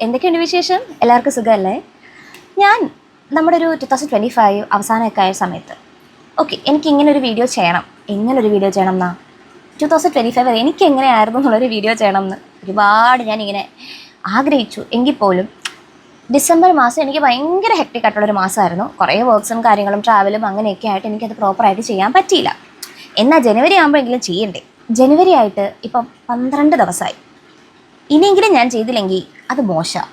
എന്തൊക്കെയുണ്ട് വിശേഷം? എല്ലാവർക്കും സുഖമല്ലേ? ഞാൻ നമ്മുടെ ഒരു 2025 അവസാനമൊക്കെ ആയ സമയത്ത് എനിക്ക് ഇങ്ങനൊരു വീഡിയോ ചെയ്യണം. എങ്ങനൊരു വീഡിയോ ചെയ്യണം എന്നാ 2025 വരെ എനിക്ക് എങ്ങനെയായിരുന്നു എന്നുള്ളൊരു വീഡിയോ ചെയ്യണം എന്ന് ഒരുപാട് ഞാനിങ്ങനെ ആഗ്രഹിച്ചു. എങ്കിൽ പോലും ഡിസംബർ മാസം എനിക്ക് ഭയങ്കര ഹെക്ടിക് ആയിട്ടുള്ളൊരു മാസമായിരുന്നു. കുറേ വർക്ക്സും കാര്യങ്ങളും ട്രാവലും അങ്ങനെയൊക്കെ ആയിട്ട് എനിക്കത് പ്രോപ്പറായിട്ട് ചെയ്യാൻ പറ്റിയില്ല. എന്നാൽ ജനുവരി ആകുമ്പോഴെങ്കിലും ചെയ്യണ്ടേ. ജനുവരി ആയിട്ട് ഇപ്പം 12 ദിവസമായി. ഇനിയെങ്കിലും ഞാൻ ചെയ്തില്ലെങ്കിൽ അത് മോശമാണ്.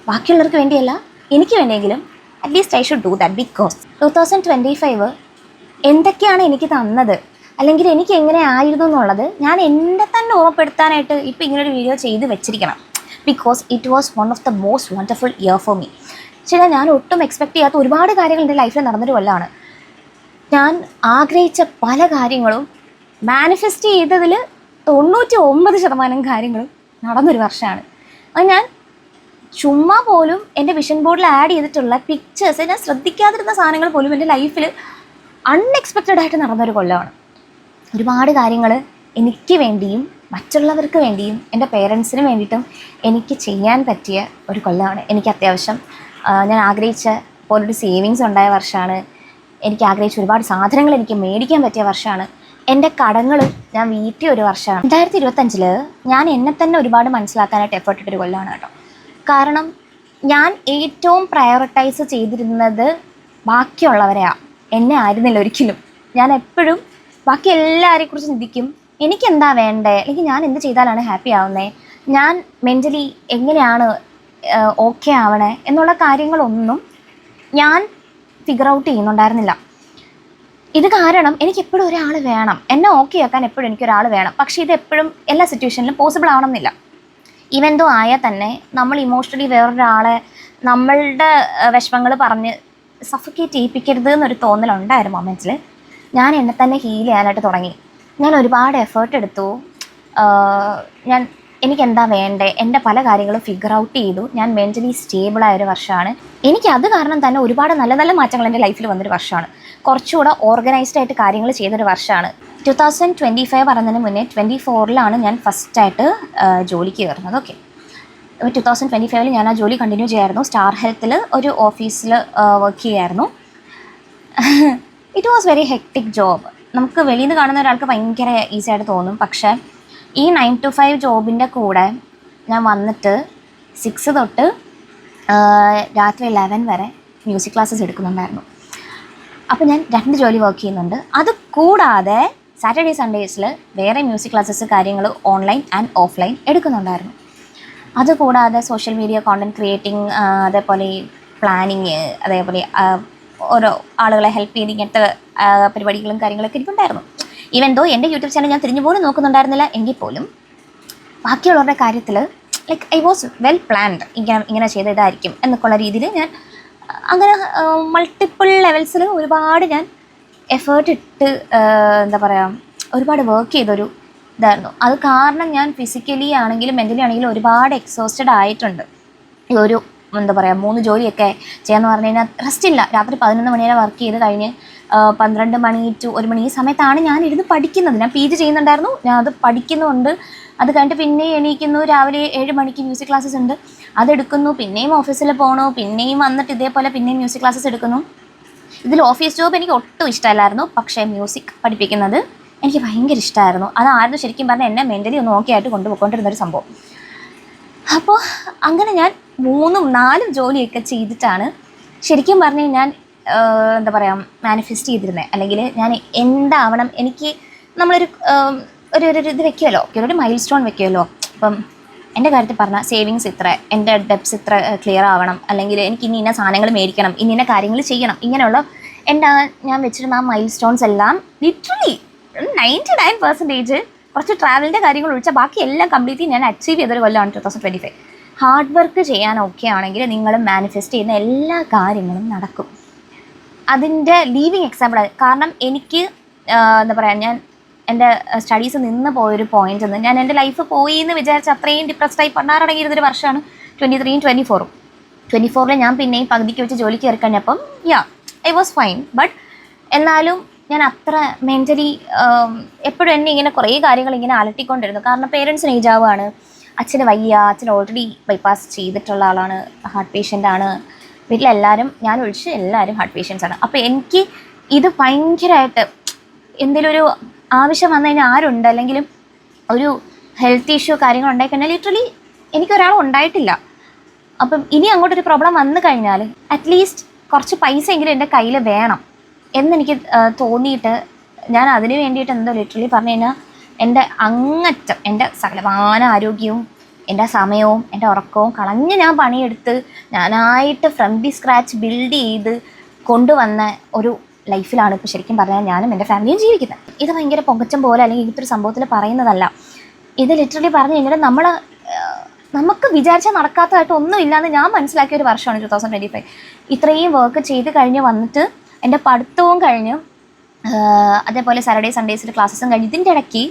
ബാക്കിയുള്ളവർക്ക് വേണ്ടിയല്ല, എനിക്ക് വേണ്ടിയെങ്കിലും at least I should do that. Because 2025 എന്തൊക്കെയാണ് എനിക്ക് തന്നത്, അല്ലെങ്കിൽ എനിക്ക് എങ്ങനെ ആയിരുന്നു എന്നുള്ളത് ഞാൻ എൻ്റെ തന്നെ ഓർമ്മപ്പെടുത്താനായിട്ട് ഇപ്പോൾ ഇങ്ങനൊരു വീഡിയോ ചെയ്ത് വെച്ചിരിക്കണം. Because it was one of the most wonderful year for me. ശരി, ഞാൻ ഒട്ടും എക്സ്പെക്ട് ചെയ്യാത്ത ഒരുപാട് കാര്യങ്ങൾ എൻ്റെ ലൈഫിൽ നടന്നൊരു കൊല്ലമാണ്. ഞാൻ ആഗ്രഹിച്ച പല കാര്യങ്ങളും മാനിഫെസ്റ്റ് ചെയ്തതിൽ 99% കാര്യങ്ങളും നടന്നൊരു വർഷമാണ്. അത് ഞാൻ ചുമ്മാ പോലും എൻ്റെ വിഷൻ ബോർഡിൽ ആഡ് ചെയ്തിട്ടുള്ള പിക്ചേഴ്സ്, ഞാൻ ശ്രദ്ധിക്കാതിരുന്ന സാധനങ്ങൾ പോലും എൻ്റെ ലൈഫിൽ അൺഎക്സ്പെക്റ്റഡ് ആയിട്ട് നടന്നൊരു കൊല്ലമാണ്. ഒരുപാട് കാര്യങ്ങൾ എനിക്ക് വേണ്ടിയും മറ്റുള്ളവർക്ക് വേണ്ടിയും എൻ്റെ പേരൻസിന് വേണ്ടിയിട്ടും എനിക്ക് ചെയ്യാൻ പറ്റിയ ഒരു കൊല്ലമാണ്. എനിക്ക് അത്യാവശ്യം ഞാൻ ആഗ്രഹിച്ച പോലൊരു സേവിങ്സ് ഉണ്ടായ വർഷമാണ്. എനിക്ക് ആഗ്രഹിച്ച ഒരുപാട് സാധനങ്ങൾ എനിക്ക് മേടിക്കാൻ പറ്റിയ വർഷമാണ്. എൻ്റെ കടങ്ങൾ ഞാൻ വീട്ടിയ ഒരു വർഷമാണ്. 2025 ഞാൻ എന്നെ തന്നെ ഒരുപാട് മനസ്സിലാക്കാനായിട്ട് എഫേർട്ട് ഇട്ടൊരു കൊല്ലമാണ് കേട്ടോ. കാരണം ഞാൻ ഏറ്റവും പ്രയോറിറ്റൈസ് ചെയ്തിരുന്നത് ബാക്കിയുള്ളവരെയാണ്, എന്നെ ആയിരുന്നില്ല ഒരിക്കലും. ഞാൻ എപ്പോഴും ബാക്കി എല്ലാവരെയും കുറിച്ച് ചിന്തിക്കും, എനിക്കെന്താ വേണ്ടേ, അല്ലെങ്കിൽ ഞാൻ എന്ത് ചെയ്താലാണ് ഹാപ്പി ആവുന്നത്, ഞാൻ മെൻ്റലി എങ്ങനെയാണ് ഓക്കെ ആവണേ എന്നുള്ള കാര്യങ്ങളൊന്നും ഞാൻ ഫിഗർ ഔട്ട് ചെയ്യുന്നുണ്ടായിരുന്നില്ല. ഇത് കാരണം എനിക്കെപ്പോഴും ഒരാൾ വേണം, എന്നെ ഓക്കെ ആക്കാൻ എപ്പോഴും എനിക്കൊരാൾ വേണം. പക്ഷേ ഇതെപ്പോഴും എല്ലാ സിറ്റുവേഷനിലും പോസിബിൾ ആവണമെന്നില്ല. ഈവൻ ദോ ആയാൽ തന്നെ നമ്മൾ ഇമോഷണലി വേറൊരാളെ നമ്മളുടെ വിഷമങ്ങൾ പറഞ്ഞ് സഫക്കേറ്റ് ചെയ്യിപ്പിക്കരുത് എന്നൊരു തോന്നലുണ്ടായിരുന്നു മൊമെൻറ്റിൽ. ഞാൻ എന്നെ തന്നെ ഹീൽ ചെയ്യാനായിട്ട് തുടങ്ങി. ഞാൻ ഒരുപാട് എഫേർട്ട് എടുത്തു. എനിക്കെന്താ വേണ്ടേ, എൻ്റെ പല കാര്യങ്ങളും ഫിഗർ ഔട്ട് ചെയ്തു. ഞാൻ മെൻ്റലി സ്റ്റേബിളായ ഒരു വർഷമാണ്. എനിക്കത് കാരണം തന്നെ ഒരുപാട് നല്ല നല്ല മാറ്റങ്ങൾ എൻ്റെ ലൈഫിൽ വന്നൊരു വർഷമാണ്. കുറച്ചുകൂടെ ഓർഗനൈസ്ഡ് ആയിട്ട് കാര്യങ്ങൾ ചെയ്തൊരു വർഷമാണ്. 2025 പറയുന്നതിന് മുന്നേ 24 ഞാൻ ഫസ്റ്റായിട്ട് ജോലിക്ക് കയറുന്നത്. അപ്പോൾ 2025 ഞാൻ ആ ജോലി കണ്ടിന്യൂ ചെയ്യായിരുന്നു. സ്റ്റാർ ഹെൽത്തിൽ ഒരു ഓഫീസിൽ വർക്ക് ചെയ്യായിരുന്നു. It was very hectic job. നമുക്ക് വെളിയിൽ നിന്ന് കാണുന്ന ഒരാൾക്ക് ഭയങ്കര ഈസി ആയിട്ട് തോന്നും. പക്ഷേ ഈ 9 to 5 ജോബിൻ്റെ കൂടെ ഞാൻ വന്നിട്ട് 6 തൊട്ട് രാത്രി 11 വരെ മ്യൂസിക് ക്ലാസ്സസ് എടുക്കുന്നുണ്ടായിരുന്നു. അപ്പോൾ ഞാൻ 2 ജോലി വർക്ക് ചെയ്യുന്നുണ്ട്. അത് കൂടാതെ സാറ്റർഡേ സൺഡേസിൽ വേറെ മ്യൂസിക് ക്ലാസ്സസ് കാര്യങ്ങൾ ഓൺലൈൻ ആൻഡ് ഓഫ്ലൈൻ എടുക്കുന്നുണ്ടായിരുന്നു. അതുകൂടാതെ സോഷ്യൽ മീഡിയ കോണ്ടൻറ്റ് ക്രിയേറ്റിംഗ്, അതേപോലെ പ്ലാനിങ്, അതേപോലെ ഓരോ ആളുകളെ ഹെൽപ്പ് ചെയ്ത് ഇങ്ങനത്തെ പരിപാടികളും കാര്യങ്ങളൊക്കെ എനിക്കുണ്ടായിരുന്നു. ഈവൻ ദോ എൻ്റെ യൂട്യൂബ് ചാനൽ ഞാൻ തിരിഞ്ഞു പോലും നോക്കുന്നുണ്ടായിരുന്നില്ല. എങ്കിൽ പോലും ബാക്കിയുള്ളവരുടെ കാര്യത്തിൽ like I was well planned. ഇങ്ങനെ ചെയ്ത ഇതായിരിക്കും എന്നൊക്കെയുള്ള രീതിയിൽ ഞാൻ അങ്ങനെ മൾട്ടിപ്പിൾ ലെവൽസിൽ ഒരുപാട് ഞാൻ എഫേർട്ട് ഇട്ട് ഒരുപാട് വർക്ക് ചെയ്തൊരു ഇതായിരുന്നു. അത് കാരണം ഞാൻ ഫിസിക്കലി ആണെങ്കിലും മെൻ്റലി ആണെങ്കിലും ഒരുപാട് എക്സോസ്റ്റഡ് ആയിട്ടുണ്ട്. ഈ ഒരു 3 ജോലിയൊക്കെ ചെയ്യാമെന്ന് പറഞ്ഞു കഴിഞ്ഞാൽ റെസ്റ്റ് ഇല്ല. രാത്രി 11 മണി വരെ വർക്ക് ചെയ്ത് കഴിഞ്ഞ് 12 മണി to 1 മണി ഈ സമയത്താണ് ഞാൻ ഇരുന്ന് പഠിക്കുന്നത്. ഞാൻ PG ചെയ്യുന്നുണ്ടായിരുന്നു, ഞാൻ അത് പഠിക്കുന്നുണ്ട്. അത് കഴിഞ്ഞിട്ട് പിന്നെയും എണീക്കുന്നു, രാവിലെ 7 മണിക്ക് മ്യൂസിക് ക്ലാസ്സസ് ഉണ്ട്, അതെടുക്കുന്നു, പിന്നെയും ഓഫീസിൽ പോകണു, പിന്നെയും വന്നിട്ട് ഇതേപോലെ പിന്നെയും മ്യൂസിക് ക്ലാസ്സസ് എടുക്കുന്നു. ഇതിൽ ഓഫീസ് ജോബ് എനിക്ക് ഒട്ടും ഇഷ്ടമല്ലായിരുന്നു. പക്ഷേ മ്യൂസിക് പഠിപ്പിക്കുന്നത് എനിക്ക് ഭയങ്കര ഇഷ്ടമായിരുന്നു. അതായിരുന്നു ശരിക്കും പറഞ്ഞാൽ എന്നെ മെൻ്റലി ഒന്ന് ഓക്കെ ആയിട്ട് കൊണ്ടുപോയിക്കൊണ്ടിരുന്നൊരു സംഭവം. അപ്പോൾ അങ്ങനെ ഞാൻ 3-4 ജോലിയൊക്കെ ചെയ്തിട്ടാണ് ശരിക്കും പറഞ്ഞാൽ ഞാൻ മാനിഫെസ്റ്റ് ചെയ്തിരുന്നത്. അല്ലെങ്കിൽ ഞാൻ എന്താവണം, എനിക്ക് നമ്മളൊരു ഇത് വെക്കുമല്ലോ, ഒരു മൈൽ സ്റ്റോൺ വെക്കുമല്ലോ. ഇപ്പം എൻ്റെ കാര്യത്തിൽ പറഞ്ഞാൽ സേവിങ്സ് ഇത്ര, എൻ്റെ ഡെപ്സ് ഇത്ര ക്ലിയർ ആവണം, അല്ലെങ്കിൽ എനിക്ക് ഇന്ന സാധനങ്ങൾ മേടിക്കണം, ഇന്ന കാര്യങ്ങൾ ചെയ്യണം, ഇങ്ങനെയുള്ള ഞാൻ വെച്ചിരുന്ന ആ മൈൽ സ്റ്റോൺസ് എല്ലാം ലിറ്ററലി 99% കുറച്ച് ട്രാവലിൻ്റെ കാര്യങ്ങൾ ഒഴിച്ചാൽ ബാക്കി എല്ലാം കംപ്ലീറ്റ്ലി ഞാൻ അച്ചീവ് ചെയ്തൊരു കൊല്ലമാണ് 2025. ഹാർഡ് വർക്ക് ചെയ്യാൻ ഓക്കെ ആണെങ്കിൽ നിങ്ങൾ മാനിഫെസ്റ്റ് ചെയ്യുന്ന എല്ലാ കാര്യങ്ങളും നടക്കും. അതിൻ്റെ ലീവിങ് എക്സാമ്പിൾ. കാരണം എനിക്ക് ഞാൻ എൻ്റെ സ്റ്റഡീസ് നിന്ന് പോയൊരു പോയിൻ്റിൽ നിന്ന് ഞാൻ എൻ്റെ ലൈഫ് പോയി എന്ന് വിചാരിച്ച് അത്രയും ഡിപ്രസ്ഡായി പണ്ടാറടങ്ങിയിരുന്നൊരു വർഷമാണ് 23-യും 24-ഉം. 24-ൽ ഞാൻ പിന്നെയും പകുതിക്ക് വെച്ച് ജോലിക്ക് കയറി കഴിഞ്ഞപ്പം ഐ വാസ് ഫൈൻ. ബട്ട് എന്നാലും ഞാൻ അത്ര മെൻ്റലി എപ്പോഴും എന്നെ ഇങ്ങനെ കുറേ കാര്യങ്ങൾ ഇങ്ങനെ അലട്ടിക്കൊണ്ടിരുന്നു. കാരണം പേരൻസിന് ഏജ് ആവുകയാണ്, അച്ഛന് വയ്യ, അച്ഛൻ ഓൾറെഡി ബൈപ്പാസ് ചെയ്തിട്ടുള്ള ആളാണ്, ഹാർട്ട് പേഷ്യൻ്റ് ആണ്. വീട്ടിലെല്ലാവരും, ഞാൻ ഒഴിച്ച് എല്ലാവരും ഹാർട്ട് പേഷ്യൻസ് ആണ്. അപ്പോൾ എനിക്ക് ഇത് ഭയങ്കരമായിട്ട് എന്തെങ്കിലും ഒരു ആവശ്യം വന്നു കഴിഞ്ഞാൽ ആരുണ്ട്, അല്ലെങ്കിലും ഒരു ഹെൽത്ത് ഇഷ്യൂ കാര്യങ്ങൾ ഉണ്ടായിക്കഴിഞ്ഞാൽ ലിറ്ററലി എനിക്കൊരാളും ഉണ്ടായിട്ടില്ല. അപ്പം ഇനി അങ്ങോട്ടൊരു പ്രോബ്ലം വന്നു കഴിഞ്ഞാൽ അറ്റ്ലീസ്റ്റ് കുറച്ച് പൈസ എങ്കിലും എൻ്റെ കയ്യിൽ വേണം എന്നെനിക്ക് തോന്നിയിട്ട് ഞാൻ അതിന് വേണ്ടിയിട്ട് എന്തോ ലിറ്ററലി പറഞ്ഞു കഴിഞ്ഞാൽ എൻ്റെ അങ്ങറ്റം എൻ്റെ സകലമാന ആരോഗ്യവും എൻ്റെ സമയവും എൻ്റെ ഉറക്കവും കളഞ്ഞ് ഞാൻ പണിയെടുത്ത് ഞാനായിട്ട് ഫ്രം ദി സ്ക്രാച്ച് ബിൽഡ് ചെയ്ത് കൊണ്ടുവന്ന ഒരു ലൈഫിലാണ് ഇപ്പോൾ ശരിക്കും പറഞ്ഞാൽ ഞാനും എൻ്റെ ഫാമിലിയും ജീവിക്കുന്നത്. ഇത് ഭയങ്കര പൊങ്ങച്ചം പോലെ അല്ലെങ്കിൽ ഇങ്ങനത്തെ ഒരു സംഭവത്തിൽ പറയുന്നതല്ല. ഇത് ലിറ്ററലി പറഞ്ഞു കഴിഞ്ഞാൽ നമുക്ക് വിചാരിച്ചാൽ നടക്കാത്തതായിട്ട് ഒന്നുമില്ലാന്ന് ഞാൻ മനസ്സിലാക്കിയ ഒരു വർഷമാണ് 2025. ഇത്രയും വർക്ക് ചെയ്ത് കഴിഞ്ഞ് വന്നിട്ട് എൻ്റെ പഠിത്തവും കഴിഞ്ഞ് അതേപോലെ സാറ്റർഡേ സൺഡേസിൽ ക്ലാസ്സസും കഴിഞ്ഞ് ഇതിൻ്റെ ഇടയ്ക്ക്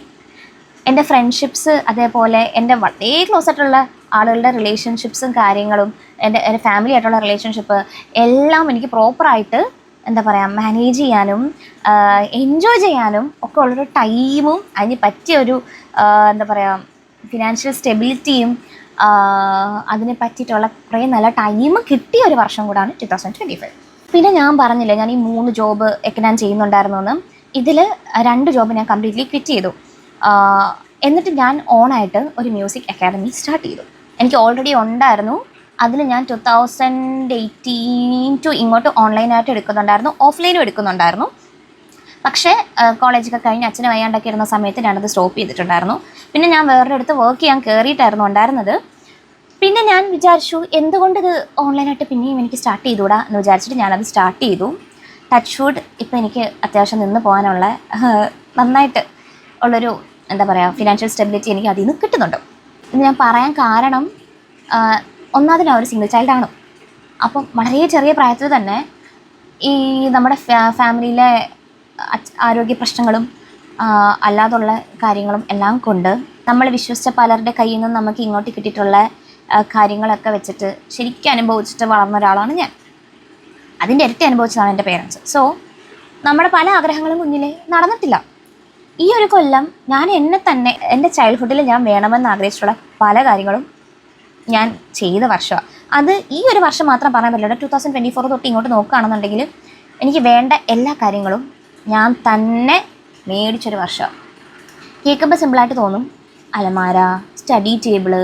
എൻ്റെ ഫ്രണ്ട്ഷിപ്സ്, അതേപോലെ എൻ്റെ വളരെ ക്ലോസ് ആയിട്ടുള്ള ആളുകളുടെ റിലേഷൻഷിപ്സും കാര്യങ്ങളും എൻ്റെ ഫാമിലി ആയിട്ടുള്ള റിലേഷൻഷിപ്പ് എല്ലാം എനിക്ക് പ്രോപ്പറായിട്ട് എന്താ പറയുക മാനേജ് ചെയ്യാനും എൻജോയ് ചെയ്യാനും ഒക്കെ ഉള്ളൊരു ടൈമും അതിന് പറ്റിയൊരു എന്താ പറയുക ഫിനാൻഷ്യൽ സ്റ്റെബിലിറ്റിയും അതിനെ പറ്റിയിട്ടുള്ള കുറേ നല്ല ടൈം കിട്ടിയ ഒരു വർഷം കൂടാണ് 2025. പിന്നെ ഞാൻ പറഞ്ഞില്ല ഞാൻ ഈ 3 ജോബ് ഒക്കെ ഞാൻ ചെയ്യുന്നുണ്ടായിരുന്നു എന്ന്. ഇതിൽ 2 ജോബ് ഞാൻ കംപ്ലീറ്റ്ലി ക്വിറ്റ് ചെയ്തു. എന്നിട്ട് ഞാൻ ഓണായിട്ട് ഒരു മ്യൂസിക് അക്കാദമി സ്റ്റാർട്ട് ചെയ്തു. എനിക്ക് ഓൾറെഡി ഉണ്ടായിരുന്നു. അതിൽ ഞാൻ 2018 ടു ഇങ്ങോട്ട് ഓൺലൈനായിട്ട് എടുക്കുന്നുണ്ടായിരുന്നു, ഓഫ്ലൈനും എടുക്കുന്നുണ്ടായിരുന്നു. പക്ഷേ കോളേജൊക്കെ കഴിഞ്ഞ് അച്ഛന് വയ്യാണ്ടൊക്കെ ഇരുന്ന സമയത്ത് ഞാനത് സ്റ്റോപ്പ് ചെയ്തിട്ടുണ്ടായിരുന്നു. പിന്നെ ഞാൻ വേറൊരു അടുത്ത് വർക്ക് ചെയ്യാൻ കയറിയിട്ടായിരുന്നു ഉണ്ടായിരുന്നത്. പിന്നെ ഞാൻ വിചാരിച്ചു എന്തുകൊണ്ട് ഇത് ഓൺലൈനായിട്ട് പിന്നെയും എനിക്ക് സ്റ്റാർട്ട് ചെയ്തുകൂടാ എന്ന് വിചാരിച്ചിട്ട് ഞാനത് സ്റ്റാർട്ട് ചെയ്തു. ടച്ച് വുഡ് ഇപ്പോൾ എനിക്ക് അത്യാവശ്യം നിന്ന് പോകാനുള്ള നന്നായിട്ട് ഉള്ളൊരു എന്താ പറയുക ഫിനാൻഷ്യൽ സ്റ്റെബിലിറ്റി എനിക്ക് അതിൽ നിന്ന് കിട്ടുന്നുണ്ട്. ഇത് ഞാൻ പറയാൻ കാരണം ഒന്നാമത് ഞാൻ ഒരു സിംഗിൾ ചൈൽഡാണ്. അപ്പം വളരെ ചെറിയ പ്രായത്തിൽ തന്നെ ഈ നമ്മുടെ ഫാമിലിയിലെ ആരോഗ്യ പ്രശ്നങ്ങളും അല്ലാതുള്ള കാര്യങ്ങളും എല്ലാം കൊണ്ട് നമ്മൾ വിശ്വസിച്ച പലരുടെ കയ്യിൽ നിന്നും നമുക്ക് ഇങ്ങോട്ട് കിട്ടിയിട്ടുള്ള കാര്യങ്ങളൊക്കെ വെച്ചിട്ട് ശരിക്കും അനുഭവിച്ചിട്ട് വളർന്ന ഒരാളാണ് ഞാൻ. അതിൻ്റെ ഇരട്ടി അനുഭവിച്ചതാണ് എൻ്റെ പേരൻസ്. സോ നമ്മുടെ പല ആഗ്രഹങ്ങളും കുഞ്ഞിലെ നടന്നിട്ടില്ല. ഈ ഒരു കൊല്ലം ഞാൻ എന്നെ തന്നെ എൻ്റെ ചൈൽഡ്ഹുഡിൽ ഞാൻ വേണമെന്ന് ആഗ്രഹിച്ചിട്ടുള്ള പല കാര്യങ്ങളും ഞാൻ ചെയ്ത വർഷമാണ്. അത് ഈ ഒരു വർഷം മാത്രം പറയാൻ പറ്റില്ല. 2024 തൊട്ട് ഇങ്ങോട്ട് നോക്കുകയാണെന്നുണ്ടെങ്കിൽ എനിക്ക് വേണ്ട എല്ലാ കാര്യങ്ങളും ഞാൻ തന്നെ മേടിച്ചൊരു വർഷമാണ്. കേൾക്കുമ്പോൾ സിമ്പിളായിട്ട് തോന്നും, അലമാര, സ്റ്റഡി ടേബിള്,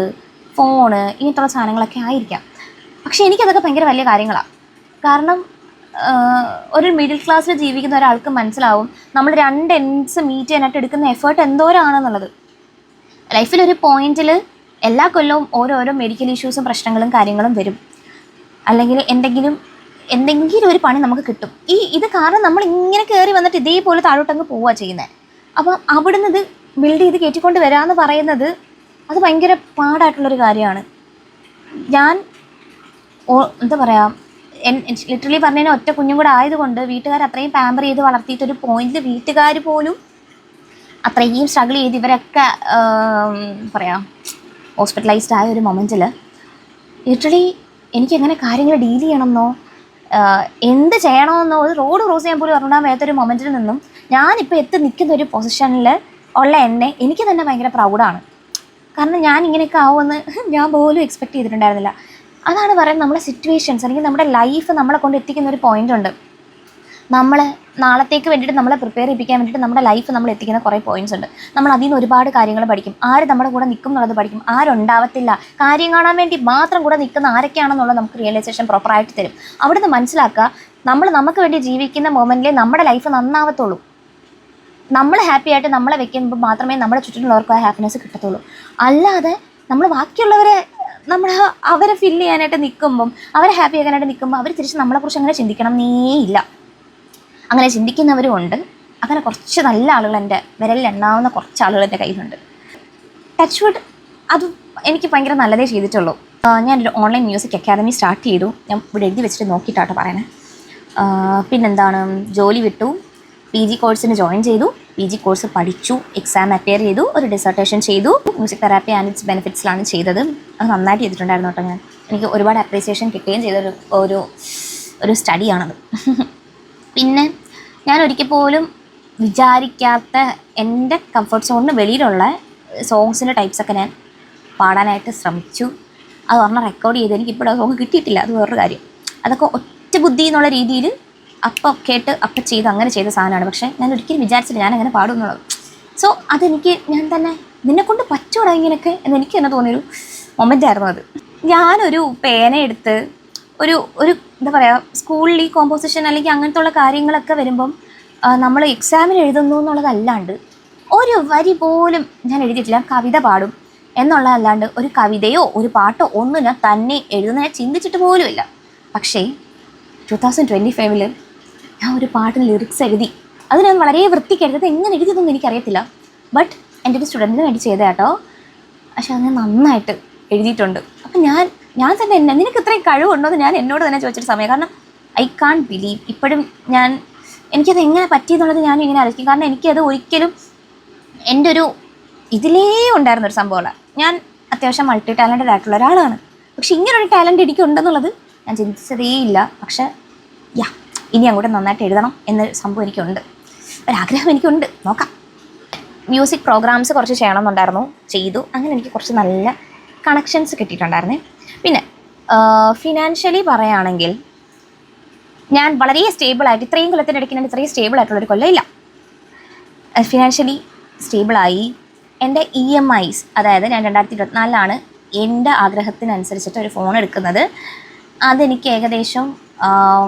ഫോണ്, ഇങ്ങനത്തുള്ള സാധനങ്ങളൊക്കെ ആയിരിക്കാം. പക്ഷേ എനിക്കതൊക്കെ ഭയങ്കര വലിയ കാര്യങ്ങളാണ്. കാരണം ഒരു മിഡിൽ ക്ലാസ്സിൽ ജീവിക്കുന്ന ഒരാൾക്ക് മനസ്സിലാവും നമ്മൾ 2 എൻഡ്സ് മീറ്റ് ചെയ്യാനായിട്ട് എടുക്കുന്ന എഫേർട്ട് എന്തോരാണെന്നുള്ളത്. ലൈഫിലൊരു പോയിന്റിൽ എല്ലാ കൊല്ലവും ഓരോരോ മെഡിക്കൽ ഇഷ്യൂസും പ്രശ്നങ്ങളും കാര്യങ്ങളും വരും, അല്ലെങ്കിൽ എന്തെങ്കിലും ഒരു പണി നമുക്ക് കിട്ടും. ഇത് കാരണം നമ്മൾ ഇങ്ങനെ കയറി വന്നിട്ട് ഇതേപോലെ താഴോട്ടങ്ങ് പോവുക ചെയ്യുന്നത്. അപ്പം അവിടുന്ന് ഇത് ബിൽഡ് ചെയ്ത് കയറ്റിക്കൊണ്ട് വരാമെന്ന് പറയുന്നത് അത് ഭയങ്കര പാടായിട്ടുള്ളൊരു കാര്യമാണ്. ഞാൻ എന്താ പറയുക ലിറ്ററലി പറഞ്ഞു കഴിഞ്ഞാൽ ഒറ്റ കുഞ്ഞും കൂടെ ആയതുകൊണ്ട് വീട്ടുകാർ അത്രയും പാമ്പർ ചെയ്ത് വളർത്തിയിട്ടൊരു പോയിന്റിൽ വീട്ടുകാർ പോലും അത്രയും സ്ട്രഗിൾ ചെയ്ത് ഇവരൊക്കെ പറയാം ഹോസ്പിറ്റലൈസ്ഡ് ആയ ഒരു മൊമെൻറ്റിൽ ലിറ്ററലി എനിക്കെങ്ങനെ കാര്യങ്ങൾ ഡീൽ ചെയ്യണമെന്നോ എന്ത് ചെയ്യണമെന്നോ ഒരു റോഡ് ക്രോസ് ചെയ്യാൻ പോലും അറിയാൻ വയ്യാത്തൊരു മൊമെൻറ്റിൽ നിന്നും ഞാനിപ്പോൾ നിൽക്കുന്ന ഒരു പൊസിഷനിൽ ഉള്ള എനിക്ക് തന്നെ ഭയങ്കര പ്രൗഡാണ്. കാരണം ഞാൻ ഇങ്ങനെയൊക്കെ ആവുമെന്ന് ഞാൻ പോലും എക്സ്പെക്റ്റ് ചെയ്തിട്ടുണ്ടായിരുന്നില്ല. അതാണ് പറയുന്നത്, നമ്മുടെ സിറ്റുവേഷൻസ് അല്ലെങ്കിൽ നമ്മുടെ ലൈഫ് നമ്മളെ കൊണ്ട് എത്തിക്കുന്ന ഒരു പോയിൻ്റ് ഉണ്ട്. നമ്മൾ നാളത്തേക്ക് വേണ്ടിയിട്ട് നമ്മളെ പ്രിപ്പയർ ചെയ്യിപ്പിക്കാൻ വേണ്ടിയിട്ട് നമ്മുടെ ലൈഫ് നമ്മൾ എത്തിക്കുന്ന കുറേ പോയിൻറ്റ്സ് ഉണ്ട്. നമ്മൾ അതിൽ നിന്ന് ഒരുപാട് കാര്യങ്ങൾ പഠിക്കും. ആര് നമ്മുടെ കൂടെ നിൽക്കും എന്നുള്ളത് പഠിക്കും. ആരുണ്ടാവത്തില്ല, കാര്യം കാണാൻ വേണ്ടി മാത്രം കൂടെ നിൽക്കുന്ന ആരൊക്കെയാണെന്നുള്ളത് നമുക്ക് റിയലൈസേഷൻ പ്രോപ്പറായിട്ട് തരും. അവിടുന്ന് മനസ്സിലാക്കുക, നമുക്ക് വേണ്ടി ജീവിക്കുന്ന മൊമെൻറ്റിലേ നമ്മുടെ ലൈഫ് നന്നാവത്തുള്ളൂ. നമ്മൾ ഹാപ്പി ആയിട്ട് നമ്മളെ വെക്കുമ്പോൾ മാത്രമേ നമ്മുടെ ചുറ്റിനുള്ളവർക്ക് ആ ഹാപ്പിനെസ് കിട്ടത്തുള്ളൂ. അല്ലാതെ നമ്മൾ ബാക്കിയുള്ളവരെ അവരെ ഫില്ല് ചെയ്യാനായിട്ട് നിൽക്കുമ്പം, അവരെ ഹാപ്പി ആക്കാനായിട്ട് നിൽക്കുമ്പോൾ അവർ തിരിച്ച് നമ്മളെക്കുറിച്ച് അങ്ങനെ ചിന്തിക്കണം എന്നേയില്ല. അങ്ങനെ ചിന്തിക്കുന്നവരും ഉണ്ട്. അങ്ങനെ കുറച്ച് നല്ല ആളുകൾ എൻ്റെ വിരലിൽ എണ്ണാവുന്ന കുറച്ച് ആളുകൾ എൻ്റെ കയ്യിലുണ്ട്. ടച്ച് വുഡ് അത് എനിക്ക് ഭയങ്കര നല്ലതേ ചെയ്തിട്ടുള്ളൂ. ഞാനൊരു ഓൺലൈൻ മ്യൂസിക് അക്കാദമി സ്റ്റാർട്ട് ചെയ്തു. ഞാൻ ഇവിടെ എഴുതി വെച്ചിട്ട് നോക്കിയിട്ടാട്ടോ പറയണേ. പിന്നെന്താണ്, ജോലി വിട്ടു, PG കോഴ്സിന് ജോയിൻ ചെയ്തു, PG കോഴ്സ് പഠിച്ചു, എക്സാം അപ്പിയർ ചെയ്തു, ഒരു ഡിസർട്ടേഷൻ ചെയ്തു. മ്യൂസിക് തെറാപ്പി ആൻഡ് ഇറ്റ്സ് ബെനിഫിറ്റ്സിലാണ് ചെയ്തത്. അത് നന്നായിട്ട് ചെയ്തിട്ടുണ്ടായിരുന്നു കേട്ടോ. എനിക്ക് ഒരുപാട് അപ്രീസിയേഷൻ കിട്ടുകയും ചെയ്തൊരു ഒരു സ്റ്റഡിയാണത്. പിന്നെ ഞാൻ ഒരിക്കൽ പോലും വിചാരിക്കാത്ത എൻ്റെ കംഫർട്ട് സോണിന് വെളിയിലുള്ള സോങ്സിൻ്റെ ടൈപ്സൊക്കെ ഞാൻ പാടാനായിട്ട് ശ്രമിച്ചു. അത് പറഞ്ഞാൽ റെക്കോർഡ് ചെയ്ത് എനിക്കിപ്പോൾ സോങ് കിട്ടിയിട്ടില്ല, അത് വേറൊരു കാര്യം. അതൊക്കെ ഒറ്റ ബുദ്ധി എന്നുള്ള രീതിയിൽ അപ്പം കേട്ട് അപ്പം ചെയ്ത് അങ്ങനെ ചെയ്ത സാധനമാണ്. പക്ഷേ ഞാൻ ഒരിക്കലും വിചാരിച്ചില്ല ഞാൻ അങ്ങനെ പാടും എന്നുള്ളത്. സോ അതെനിക്ക് ഞാൻ തന്നെ നിന്നെക്കൊണ്ട് പറ്റുമോ ഇങ്ങനെയൊക്കെ എന്ന് എനിക്ക് തന്നെ തോന്നിയൊരു മൊമെൻ്റ് ആയിരുന്നു അത്. ഞാനൊരു പേനയെടുത്ത് ഒരു ഒരു എന്താ പറയുക, സ്കൂളിൽ ഈ കോമ്പോസിഷൻ അല്ലെങ്കിൽ അങ്ങനത്തെ ഉള്ള കാര്യങ്ങളൊക്കെ വരുമ്പം നമ്മൾ എക്സാമിന് എഴുതുന്നു എന്നുള്ളതല്ലാണ്ട് ഒരു വരി പോലും ഞാൻ എഴുതിയിട്ടില്ല. കവിത പാടും എന്നുള്ളതല്ലാണ്ട് ഒരു കവിതയോ ഒരു പാട്ടോ ഒന്നും ഞാൻ തന്നെ എഴുതുന്ന ഞാൻ ചിന്തിച്ചിട്ട് പോലുമില്ല. പക്ഷേ 2025 ഞാൻ ഒരു പാട്ടിന് ലിറിക്സ് എഴുതി. അത് ഞാൻ വളരെ വൃത്തിക്കെഴുതത്, എങ്ങനെ എഴുതിയതൊന്നും എനിക്കറിയത്തില്ല. ബട്ട് എൻ്റെ ഒരു സ്റ്റുഡൻറ്റിന് വേണ്ടി ചെയ്ത കേട്ടോ. പക്ഷെ അത് ഞാൻ നന്നായിട്ട് എഴുതിയിട്ടുണ്ട്. അപ്പം ഞാൻ തന്നെ നിനക്ക് ഇത്രയും കഴിവുണ്ടോ എന്ന് ഞാൻ എന്നോട് തന്നെ ചോദിച്ചൊരു സമയം. കാരണം ഐ കാൺട്ട് ബിലീവ് ഇപ്പോഴും എനിക്കത് എങ്ങനെ പറ്റിയെന്നുള്ളത് ഞാൻ ഇങ്ങനെ ആലോചിക്കും. കാരണം എനിക്കത് ഒരിക്കലും എൻ്റെ ഒരു ഇതിലേ ഉണ്ടായിരുന്നൊരു സംഭവമല്ല. ഞാൻ അത്യാവശ്യം മൾട്ടി ടാലൻറ്റഡ് ആയിട്ടുള്ള ഒരാളാണ്. പക്ഷെ ഇങ്ങനൊരു ടാലൻറ്റ് എനിക്കുണ്ടെന്നുള്ളത് ഞാൻ ചിന്തിച്ചതേയില്ല. പക്ഷേ ഇനി അങ്ങോട്ട് നന്നായിട്ട് എഴുതണം എന്നൊരു സംഭവം എനിക്കുണ്ട്, ഒരാഗ്രഹം എനിക്കുണ്ട്. നോക്കാം. മ്യൂസിക് പ്രോഗ്രാംസ് കുറച്ച് ചെയ്യണമെന്നുണ്ടായിരുന്നു, ചെയ്തു. അങ്ങനെ എനിക്ക് കുറച്ച് നല്ല കണക്ഷൻസ് കിട്ടിയിട്ടുണ്ടായിരുന്നേ. പിന്നെ ഫിനാൻഷ്യലി പറയുകയാണെങ്കിൽ ഞാൻ വളരെ സ്റ്റേബിളായിട്ട്, ഇത്രയും കൊല്ലത്തിൻ്റെ ഇടയ്ക്ക് ഞാൻ ഇത്രയും സ്റ്റേബിളായിട്ടുള്ളൊരു കൊല്ലം ഇല്ല. ഫിനാൻഷ്യലി സ്റ്റേബിളായി. എൻ്റെ EMIs, അതായത് ഞാൻ 2024 എൻ്റെ ആഗ്രഹത്തിനനുസരിച്ചിട്ട് ഒരു ഫോൺ എടുക്കുന്നത്. അതെനിക്ക് ഏകദേശം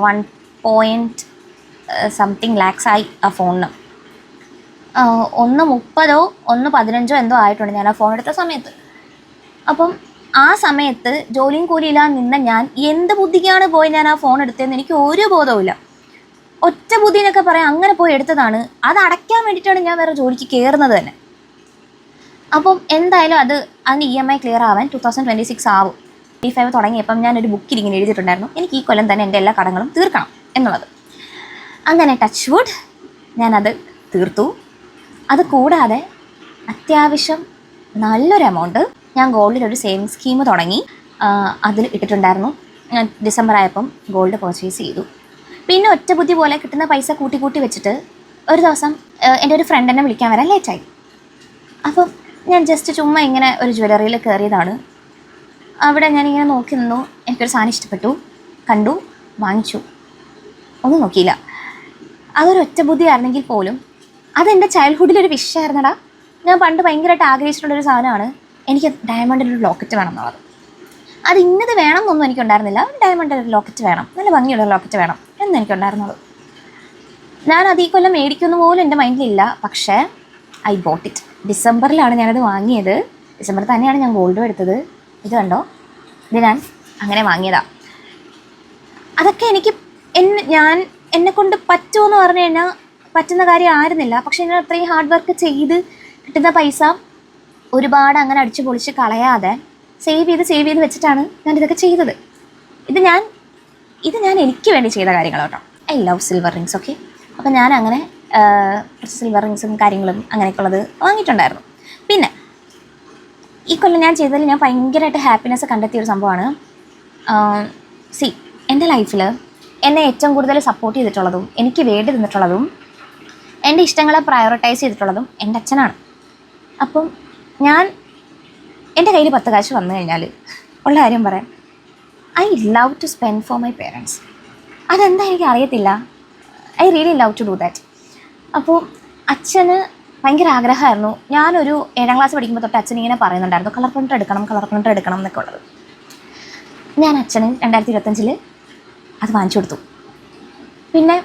1.something lakhs ആയി ആ ഫോണിന്. 1.30 1.15 എന്തോ ആയിട്ടുണ്ട് ഞാൻ ആ ഫോൺ എടുത്ത സമയത്ത്. അപ്പം ആ സമയത്ത് ജോലിയും കൂലിയില്ലാതെ നിന്ന ഞാൻ എന്ത് ബുദ്ധിക്കാണ് പോയി ഞാൻ ആ ഫോൺ എടുത്തതെന്ന് എനിക്ക് ഒരു ബോധവുമില്ല. ഒറ്റ ബുദ്ധി എന്നൊക്കെ പറയാം, അങ്ങനെ പോയി എടുത്തതാണ്. അത് അടയ്ക്കാൻ വേണ്ടിയിട്ടാണ് ഞാൻ വേറെ ജോലിക്ക് കയറുന്നത് തന്നെ. അപ്പം എന്തായാലും അതിന് EMI ക്ലിയർ ആവാൻ 2026 ആവും. 25 തുടങ്ങിയപ്പം ഞാനൊരു ബുക്കിൽ ഇങ്ങനെ എഴുതിയിട്ടുണ്ടായിരുന്നു, എനിക്ക് ഈ കൊല്ലം തന്നെ എൻ്റെ എല്ലാ കടങ്ങളും തീർക്കണം എന്നുള്ളത്. അങ്ങനെ ടച്ച് വുഡ് ഞാനത് തീർത്തു. അത് കൂടാതെ അത്യാവശ്യം നല്ലൊരു എമൗണ്ട് ഞാൻ ഗോൾഡിലൊരു സേവിങ് സ്കീം തുടങ്ങി. അതിൽ ഇട്ടിട്ടുണ്ടായിരുന്നു. ഞാൻ ഡിസംബർ ആയപ്പം ഗോൾഡ് പർച്ചേസ് ചെയ്തു. പിന്നെ ഒറ്റ ബുദ്ധി പോലെ കിട്ടുന്ന പൈസ കൂട്ടി വെച്ചിട്ട് ഒരു ദിവസം എൻ്റെ ഒരു ഫ്രണ്ട് എന്നെ വിളിക്കാൻ വരാൻ ലേറ്റായി. അപ്പം ഞാൻ ജസ്റ്റ് ചുമ്മാ ഇങ്ങനെ ഒരു ജ്വല്ലറിയിൽ കയറിയതാണ്. അവിടെ ഞാനിങ്ങനെ നോക്കി നിന്നു. എനിക്കൊരു സാധനം ഇഷ്ടപ്പെട്ടു, കണ്ടു, വാങ്ങിച്ചു. ഒന്നും നോക്കിയില്ല. അതൊരു ഒറ്റ ബുദ്ധി ആയിരുന്നെങ്കിൽ പോലും അതെൻ്റെ ചൈൽഡ്ഹുഡിലൊരു വിഷയമായിരുന്നടാ. ഞാൻ പണ്ട് ഭയങ്കരമായിട്ട് ആഗ്രഹിച്ചിട്ടുള്ളൊരു സാധനമാണ് എനിക്ക് ഡയമണ്ടിൻ്റെ ഒരു ലോക്കറ്റ് വേണം എന്നുള്ളത്. അത് ഇന്നത് വേണം എന്നൊന്നും എനിക്കുണ്ടായിരുന്നില്ല. ഡയമണ്ടിൻ്റെ ഒരു ലോക്കറ്റ് വേണം, നല്ല ഭംഗിയുള്ള ലോക്കറ്റ് വേണം എന്ന് എനിക്കുണ്ടായിരുന്നുള്ളൂ. ഞാൻ അത് ഈ കൊല്ലം മേടിക്കുന്ന പോലും എൻ്റെ മൈൻഡിലില്ല. പക്ഷേ ഐ ബോട്ട് ഇറ്റ്. ഡിസംബറിലാണ് ഞാനത് വാങ്ങിയത്. ഡിസംബറിൽ തന്നെയാണ് ഞാൻ ഗോൾഡും എടുത്തത്. ഇത് കണ്ടോ, ഇത് ഞാൻ അങ്ങനെ വാങ്ങിയതാണ്. അതൊക്കെ എന്നെക്കൊണ്ട് പറ്റുമെന്ന് പറഞ്ഞു കഴിഞ്ഞാൽ പറ്റുന്ന കാര്യം ആയിരുന്നില്ല. പക്ഷേ ഞാൻ അത്രയും ഹാർഡ് വർക്ക് ചെയ്ത് കിട്ടുന്ന പൈസ ഒരുപാട് അങ്ങനെ അടിച്ചു പൊളിച്ച് കളയാതെ സേവ് ചെയ്ത് വെച്ചിട്ടാണ് ഞാൻ ഇതൊക്കെ ചെയ്തത്. ഇത് ഞാൻ എനിക്ക് വേണ്ടി ചെയ്ത കാര്യങ്ങൾ കേട്ടോ. I love silver rings. Okay, അപ്പം ഞാൻ അങ്ങനെ കുറച്ച് സിൽവർ റിങ്സും കാര്യങ്ങളും അങ്ങനെയൊക്കെയുള്ളത് വാങ്ങിയിട്ടുണ്ടായിരുന്നു. പിന്നെ ഈ കൊല്ലം ഞാൻ ചെയ്തതിൽ ഞാൻ ഭയങ്കരമായിട്ട് ഹാപ്പിനെസ് കണ്ടെത്തിയൊരു സംഭവമാണ്. എൻ്റെ ലൈഫിൽ എന്നെ ഏറ്റവും കൂടുതൽ സപ്പോർട്ട് ചെയ്തിട്ടുള്ളതും എനിക്ക് വേണ്ടി നിന്നിട്ടുള്ളതും എൻ്റെ ഇഷ്ടങ്ങളെ പ്രയോറിറ്റൈസ് ചെയ്തിട്ടുള്ളതും എൻ്റെ അച്ഛനാണ്. അപ്പം എൻ്റെ കയ്യിൽ 10 കാശ് വന്നു കഴിഞ്ഞാൽ ഉള്ള കാര്യം പറയാം, I love to spend for my parents. അതെന്താ എനിക്ക് അറിയത്തില്ല, I really love to do that. അപ്പോൾ അച്ഛന് ഭയങ്കര ആഗ്രഹമായിരുന്നു. ഞാനൊരു 7ാം ക്ലാസ് പഠിക്കുമ്പോൾ തൊട്ട് അച്ഛൻ ഇങ്ങനെ പറയുന്നുണ്ടായിരുന്നു കളർ പ്രിൻ്റർ എടുക്കണം എന്നൊക്കെ ഉള്ളത്. ഞാൻ അച്ഛന് 2025 അത് വാങ്ങിച്ചു കൊടുത്തു. പിന്നെ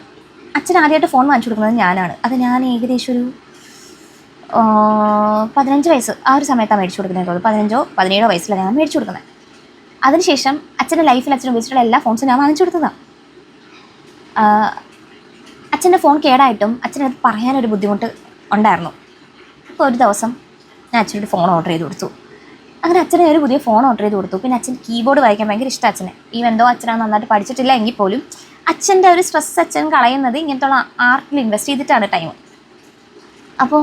അച്ഛൻ ആദ്യമായിട്ട് ഫോൺ വാങ്ങിച്ചു കൊടുക്കുന്നത് ഞാനാണ്. അത് ഞാൻ ഏകദേശം ഒരു 15 വയസ്സ് ആ ഒരു സമയത്താണ് മേടിച്ചു കൊടുക്കുന്നത്. 15 17 വയസ്സിലാണ് ഞാൻ മേടിച്ചു കൊടുക്കുന്നത്. അതിനുശേഷം അച്ഛൻ്റെ ലൈഫിൽ അച്ഛൻ ഉപയോഗിച്ചിട്ടുള്ള എല്ലാ ഫോൺസും ഞാൻ വാങ്ങിച്ചു കൊടുത്തതാണ്. അച്ഛൻ്റെ ഫോൺ കേടായിട്ടും അച്ഛനത് പറയാനൊരു ബുദ്ധിമുട്ട് ഉണ്ടായിരുന്നു. അപ്പോൾ ഒരു ദിവസം ഞാൻ അച്ഛനൊരു ഫോൺ ഓർഡർ ചെയ്ത് കൊടുത്തു. അങ്ങനെ അച്ഛനെ ഒരു പുതിയ ഫോൺ ഓർഡർ ചെയ്ത് കൊടുത്തു. പിന്നെ അച്ഛൻ കീബോർഡ് വായിക്കാൻ ഭയങ്കര ഇഷ്ടം അച്ഛനെ. എന്തോ അച്ഛനാണ് നന്നായിട്ട് പഠിച്ചിട്ടില്ല എങ്കിൽ പോലും അച്ഛൻ്റെ ഒരു സ്ട്രെസ് അച്ഛൻ കളയുന്നത് ഇങ്ങനത്തുള്ള ആർട്ടിൽ ഇൻവെസ്റ്റ് ചെയ്തിട്ടാണ് ടൈം. അപ്പോൾ